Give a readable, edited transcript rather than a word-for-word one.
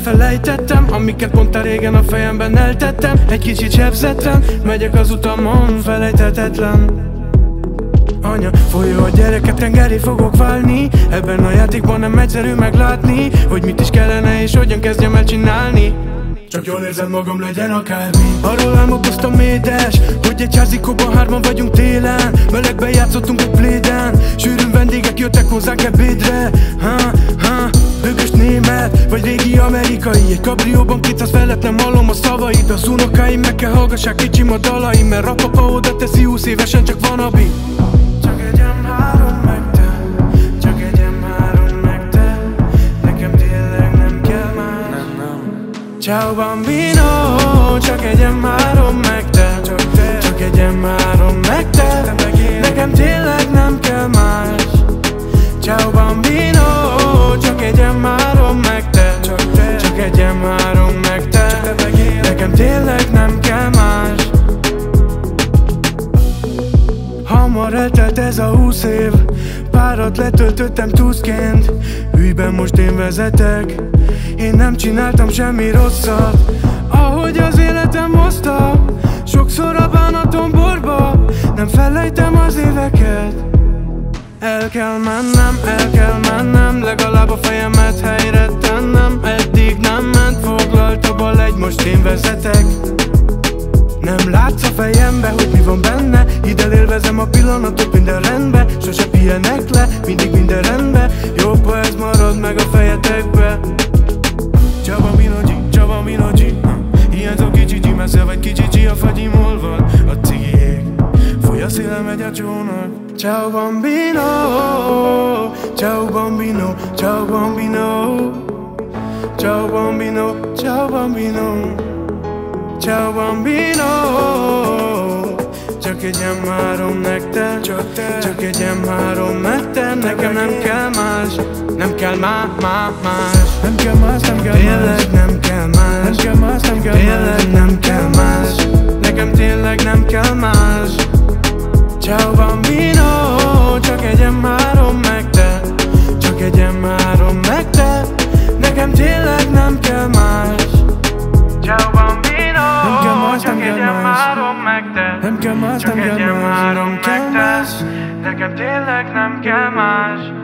elfelejtettem, amiket mondta régen a fejemben eltettem. Egy kicsit sebzettem, megyek az utamon, felejthetetlen. Anya, folyó a gyereket, tengeré fogok válni. Ebben a játékban nem egyszerű meglátni, hogy mit is kellene és hogyan kezdjem el csinálni. Csak jól érzem magam, legyen akármi. Arról álmodoztam édes, hogy egy házikóban hárman vagyunk télen. Melegben játszottunk egy pléden, sűrűn vendégek jöttek hozzánk ebédre. Bőgös német, vagy régi amerikai. Egy kabrióban 200 felett nem hallom a szavait. Az unokáim meg kell hallgassák kicsim a dalaim, mert a papa oda teszi 20 évesen, csak van a beat. Csak egy M3 meg te, csak egy M3 meg te. Nekem tényleg nem kell más. Ciao bambino, csak egy M3 meg te, csak egy M3 meg te. Nekem tényleg nem kell más. Ciao bambino, csak egy M3 meg te, csak egy M3 meg te. Nekem tényleg nem kell más. Hamar eltelt ez a 20 év, párat letöltöttem túszként. Hűben most én vezetek, én nem csináltam semmi rosszat. Ahogy az életem hozta, sokszor a bánatom borba. Nem felejtem az éveket. El kell mennem, legalább a fejemet helyre tennem. Eddig nem ment, foglaltabb a legy, most én vezetek. Nem látsz a fejembe, hogy mi van benne. Hidd el, élvezem a pillanatot, minden rendben. Sose pihenek le, mindig minden rendben. Jobb, ha ez marad meg a fejetekbe. Ciao bambino G, hiányzó kicsi G, messze vagy kicsi G, a fagyim olvad a cigiék. Fúj a szél, megy a csónak. Ciao bambino, ciao bambino, ciao bambino, ciao bambino, ciao bambino, ciao bambino. Csak egy M3 nektek, csak egy M3 nektek. Nekem nem kell más, nem kell más. Nem kell más, nem kell más. Nem kell más, nem kell más, nem kell más. Nem kell más, nekem tényleg nem kell más. Ciao bambino, csak egy M3 meg te, csak egy M3 meg te. Nekem tényleg nem kell más. Ciao bambino, nem kell más, csak egy M3 meg te. Nem kell más, nem kell más. Nekem tényleg nem kell más.